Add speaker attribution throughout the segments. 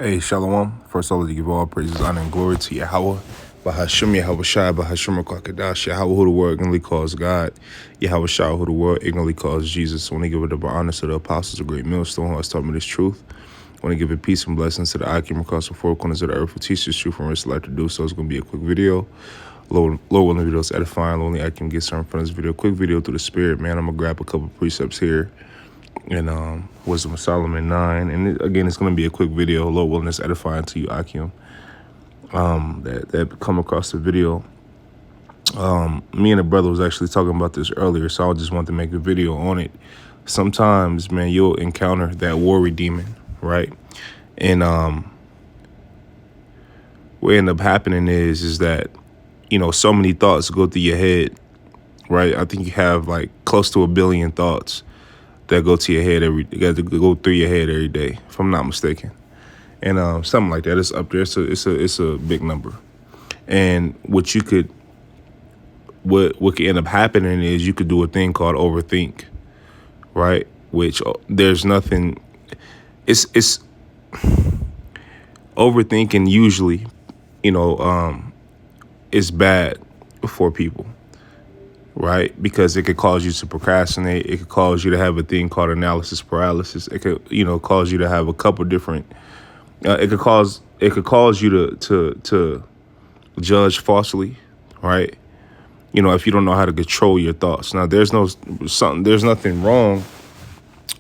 Speaker 1: Hey, Shalom. First, I would like to give all praises, honor, and glory to Yahweh. Bahashim Yahweh Shai, Bahashim Kwakadash, Yahweh who the world ignorantly calls God, Yahweh Shai who the world ignorantly calls Jesus. I want to give it the honor to the apostles of Great Millstone who has taught me this truth. I want to give it peace and blessings to the Akim across the four corners of the earth who teach this truth and risk life to do so. It's going to be a quick video. Lord willing, the video is edifying. Only I can get something from this video. Quick video through the Spirit, man. I'm going to grab a couple precepts here and Wisdom of Solomon 9. And again, it's going to be a quick video. Lord willing, it's edifying to you, Akim, that come across the video. Me and a brother was actually talking about this earlier, so I just wanted to make a video on it. Sometimes, man, you'll encounter that worry demon, right? And what end up happening is that, so many thoughts go through your head, right? I think you have like close to 1 billion thoughts that go to your head go through your head every day, if I'm not mistaken. And something like that. It's up there. It's a big number. And what could end up happening is you could do a thing called overthink, right? Which there's nothing. It's overthinking usually, is bad for people, right? Because it could cause you to procrastinate. It could cause you to have a thing called analysis paralysis. It could, cause you to have a couple different. It could cause you to judge falsely, right? If you don't know how to control your thoughts. Now, there's nothing wrong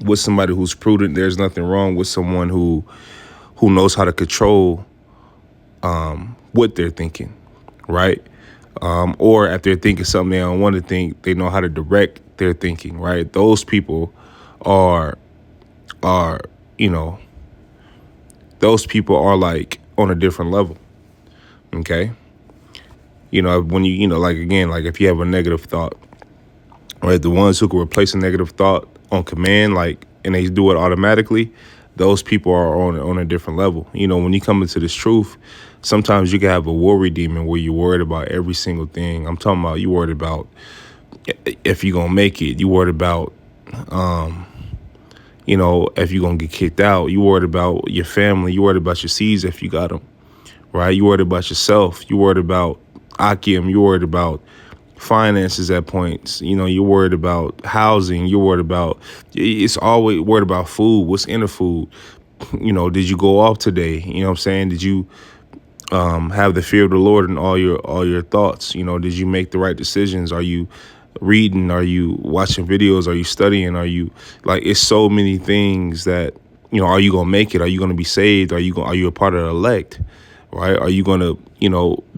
Speaker 1: with somebody who's prudent. There's nothing wrong with someone who knows how to control what they're thinking, right? Or if they're thinking something they don't want to think, they know how to direct their thinking, right? Those people are like on a different level, okay? When like if you have a negative thought, right? The ones who can replace a negative thought on command, and they do it automatically, those people are on a different level. When you come into this truth, sometimes you can have a worry demon where you're worried about every single thing. I'm talking about you worried about if you're going to make it. You worried about, if you're going to get kicked out. You worried about your family. You worried about your seeds if you got them, right? You worried about yourself. You worried about Akim. You worried about finances at points. You're worried about housing. You're worried about, it's always worried about food. What's in the food? Did you go off today? You know what I'm saying? Did you have the fear of the Lord in all your thoughts? Did you make the right decisions? Are you reading? Are you watching videos? Are you studying? Are you it's so many things that, are you going to make it? Are you going to be saved? Are you a part of the elect? Right? Are you going to,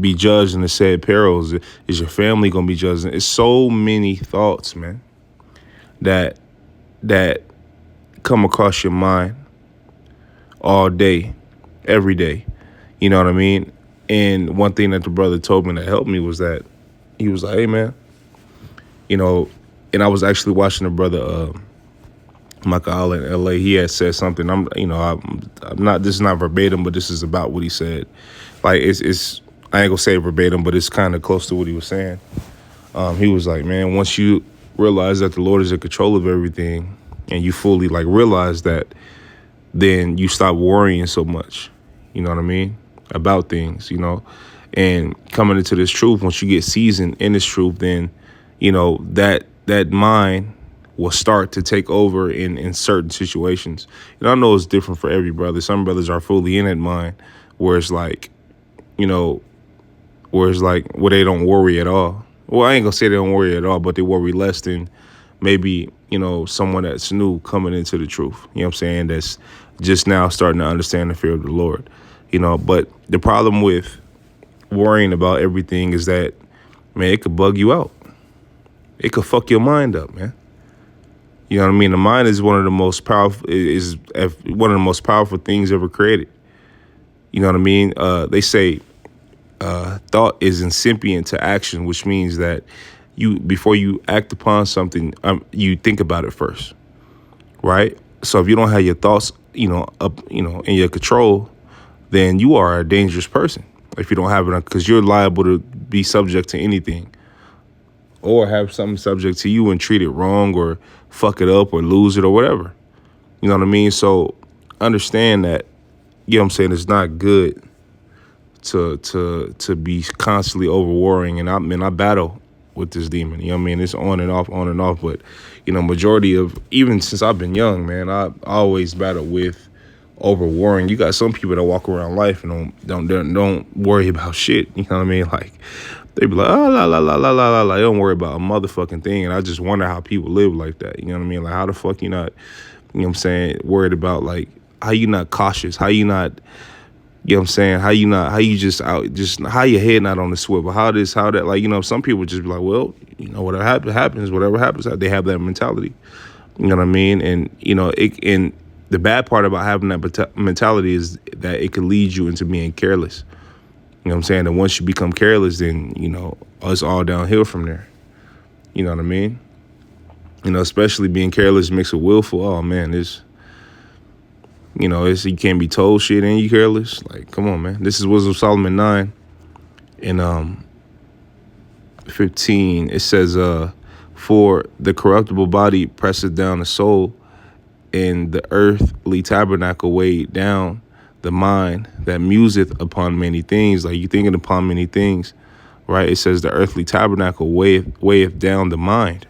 Speaker 1: be judged in the said perils? Is your family going to be judged? It's so many thoughts, man, that come across your mind all day, every day. You know what I mean? And one thing that the brother told me that helped me was that he was like, hey, man, and I was actually watching the brother, Michael in LA. He had said something. I'm not, this is not verbatim, but this is about what he said. It's I ain't gonna say verbatim, but it's kind of close to what he was saying. He was like, man, once you realize that the Lord is in control of everything and you fully realize that, then you stop worrying so much, you know what I mean, about things, and coming into this truth, once you get seasoned in this truth, then, that mind will start to take over in certain situations. And I know it's different for every brother. Some brothers are fully in that mind where it's where they don't worry at all. Well, I ain't gonna say they don't worry at all, but they worry less than maybe, someone that's new coming into the truth. You know what I'm saying? That's just now starting to understand the fear of the Lord. But the problem with worrying about everything is that, man, it could bug you out. It could fuck your mind up, man. You know what I mean? The mind is one of the most powerful things ever created. You know what I mean? They say thought is incipient to action, which means that before you act upon something, you think about it first, right? So if you don't have your thoughts, in your control, then you are a dangerous person. If you don't have it, because you're liable to be subject to anything, or have something subject to you and treat it wrong or fuck it up or lose it or whatever. You know what I mean? So understand that you know what I'm saying, it's not good to be constantly over warring. And I battle with this demon. You know what I mean? It's on and off. But, majority of, even since I've been young, man, I always battle with over warring. You got some people that walk around life and don't worry about shit. You know what I mean? Like, they be like, oh, la, la, la, la, la, la, la. They don't worry about a motherfucking thing. And I just wonder how people live like that. You know what I mean? Like, how the fuck you not, you know what I'm saying, worried about, like, how you not cautious? How you not, you know what I'm saying? How you just how your head not on the swivel? How that, like, some people just be like, well, whatever happens, whatever happens. They have that mentality. You know what I mean? And, and the bad part about having that mentality is that it could lead you into being careless. You know what I'm saying? And once you become careless, then, it's all downhill from there. You know what I mean? Especially being careless mixed with willful. Oh, man, you can't be told shit and you careless. Like, come on, man. This is Wisdom of Solomon 9 and 15. It says, for the corruptible body presses down the soul, and the earthly tabernacle weighed down the mind that museth upon many things. Like, you thinking upon many things, right? It says the earthly tabernacle weigheth down the mind.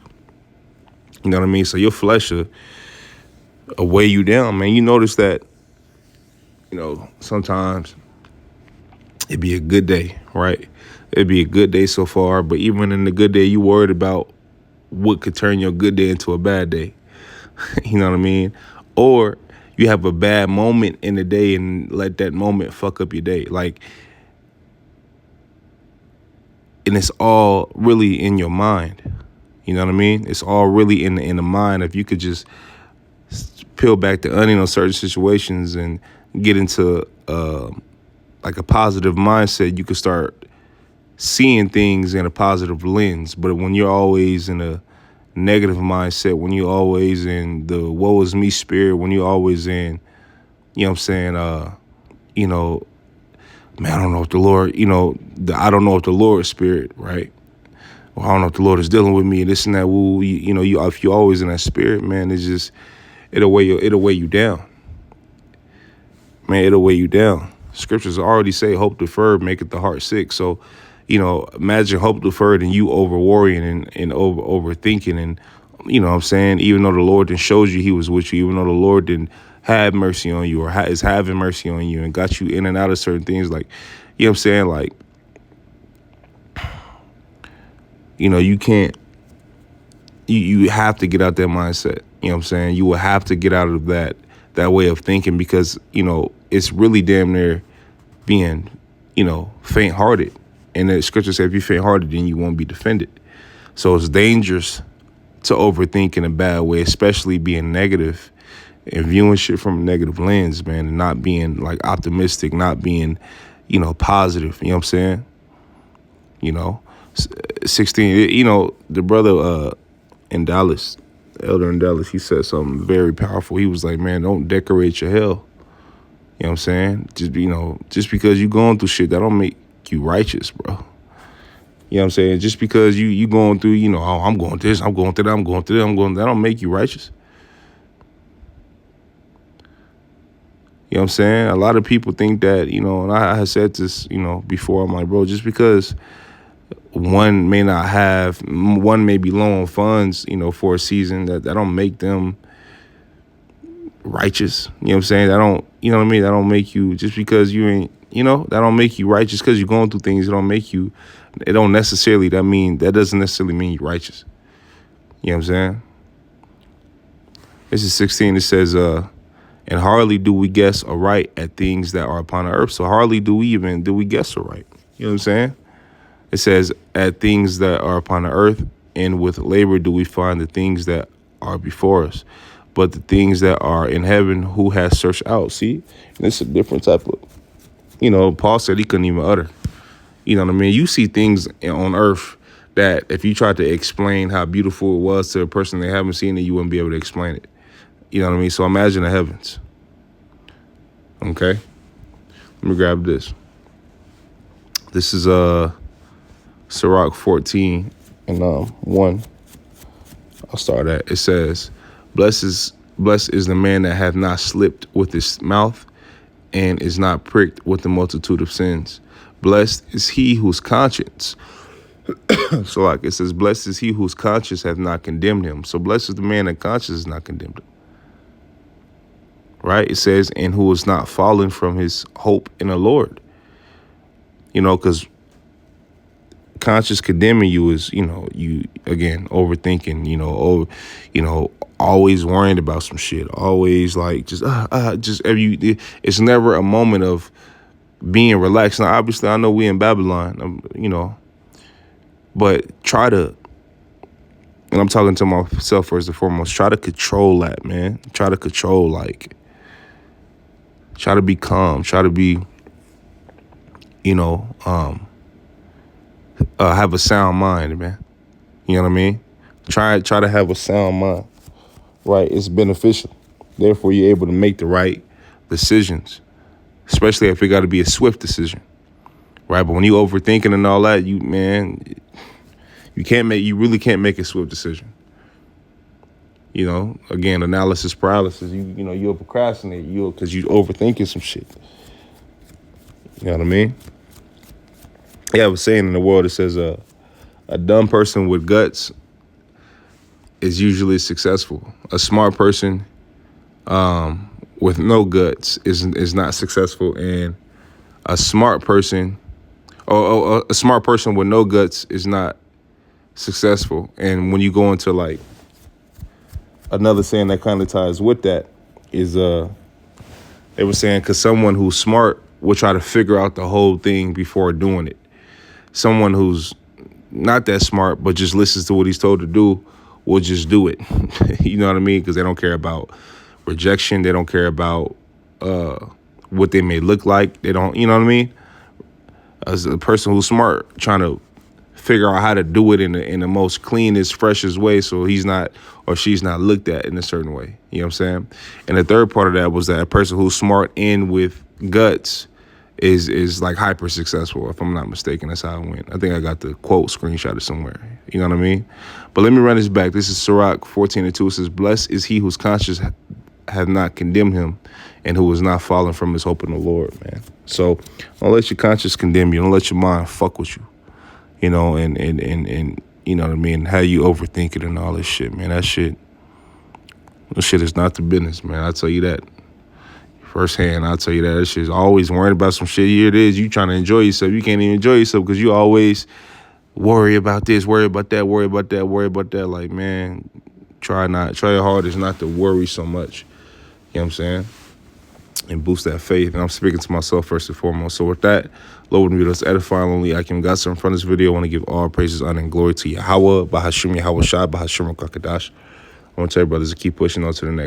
Speaker 1: You know what I mean? So your flesh will weigh you down, man. You notice that, sometimes it'd be a good day, right? It'd be a good day so far, but even in the good day, you worried about what could turn your good day into a bad day. You know what I mean? Or you have a bad moment in the day and let that moment fuck up your day. Like, and it's all really in your mind. You know what I mean? It's all really in the mind. If you could just peel back the onion on certain situations and get into like a positive mindset, you could start seeing things in a positive lens. But when you're always in a negative mindset, when you're always in the woe is me spirit, when you're always in, you know what I'm saying, man, I don't know if the Lord, I don't know if the Lord spirit, right? Well, I don't know if the Lord is dealing with me and this and that. Woo, if you're always in that spirit, man, it's just, it'll weigh you down. Man, it'll weigh you down. Scriptures already say hope deferred maketh the heart sick. So, imagine hope deferred and you over worrying and overthinking. And, you know what I'm saying? Even though the Lord then showed you he was with you, even though the Lord didn't have mercy on you or is having mercy on you and got you in and out of certain things, like, you know what I'm saying? Like, you can't, you have to get out that mindset. You know what I'm saying? You will have to get out of that way of thinking because, it's really damn near being, faint-hearted. And the scripture says if you're faint-hearted, then you won't be defended. So it's dangerous to overthink in a bad way, especially being negative and viewing shit from a negative lens, man, and not being, like, optimistic, not being, positive. You know what I'm saying? 16, the brother in Dallas, the elder in Dallas, he said something very powerful. He was like, man, don't decorate your hell. You know what I'm saying? Just because you going through shit, that don't make you righteous, bro. You know what I'm saying? Just because you going through, I'm going through this, I'm going through that, I'm going through that, that don't make you righteous. You know what I'm saying? A lot of people think that, and I had said this, before. I'm like, bro, just because one may be low on funds, for a season, that don't make them righteous. You know what I'm saying? That don't, you know what I mean? That don't make you, just because you ain't, that don't make you righteous because you're going through things. It doesn't necessarily mean you're righteous. You know what I'm saying? This is 16. It says, and hardly do we guess aright at things that are upon the earth. So hardly do we guess aright. You know what I'm saying? It says, at things that are upon the earth, and with labor do we find the things that are before us. But the things that are in heaven, who has searched out? See, and it's a different type of, Paul said he couldn't even utter. You know what I mean? You see things on earth that if you tried to explain how beautiful it was to a person that haven't seen it, you wouldn't be able to explain it. You know what I mean? So imagine the heavens. Okay? Let me grab this. This is Sirach 14 and 1. I'll start at. It says, Blessed is the man that hath not slipped with his mouth, and is not pricked with the multitude of sins. Blessed is he whose conscience, so like it says, blessed is he whose conscience hath not condemned him. So blessed is the man that conscience is not condemned him. Right? It says, and who is not fallen from his hope in the Lord. Because conscious condemning you is, you, again, overthinking, always worrying about some shit, always like it's never a moment of being relaxed. Now, obviously, I know we in Babylon, but try to, and I'm talking to myself first and foremost, try to control that, man. Try to control, try to be calm, try to be, have a sound mind, man. You know what I mean? Try to have a sound mind, right? It's beneficial. Therefore, you're able to make the right decisions, especially if it got to be a swift decision, right? But when you overthinking and all that, you really can't make a swift decision. Again, analysis paralysis. You'll procrastinate. Because you overthinking some shit. You know what I mean? Yeah, I was saying in the world, it says a dumb person with guts is usually successful. A smart person with no guts is not successful, and a smart person with no guts is not successful. And when you go into another saying that kind of ties with that is they were saying, because someone who's smart will try to figure out the whole thing before doing it. Someone who's not that smart but just listens to what he's told to do will just do it. You know what I mean? Because they don't care about rejection. They don't care about what they may look like. They don't, you know what I mean? As a person who's smart, trying to figure out how to do it in the most cleanest, freshest way, so he's not or she's not looked at in a certain way. You know what I'm saying? And the third part of that was that a person who's smart and with guts is hyper successful, if I'm not mistaken. That's how it went. I think I got the quote screenshotted somewhere. You know what I mean? But let me run this back. This is Sirach 14:2. It says, blessed is he whose conscience hath not condemned him, and who is not fallen from his hope in the Lord, man. So don't let your conscience condemn you. Don't let your mind fuck with you. And you know what I mean? How you overthink it and all this shit, man. That shit is not the business, man. I'll tell you that. Firsthand, I'll tell you that. That shit's always worrying about some shit. Here it is. You trying to enjoy yourself. You can't even enjoy yourself because you always worry about this, worry about that, worry about that, worry about that. Like, man, try your hardest not to worry so much. You know what I'm saying? And boost that faith. And I'm speaking to myself first and foremost. So with that, Lord, we just edifying only I can got some from this video. I want to give all praises, honor, and glory to Yahweh, Bahashim Yahweh Shai, Bahashim Kakadash. I want to tell you, brothers, to keep pushing on to the next.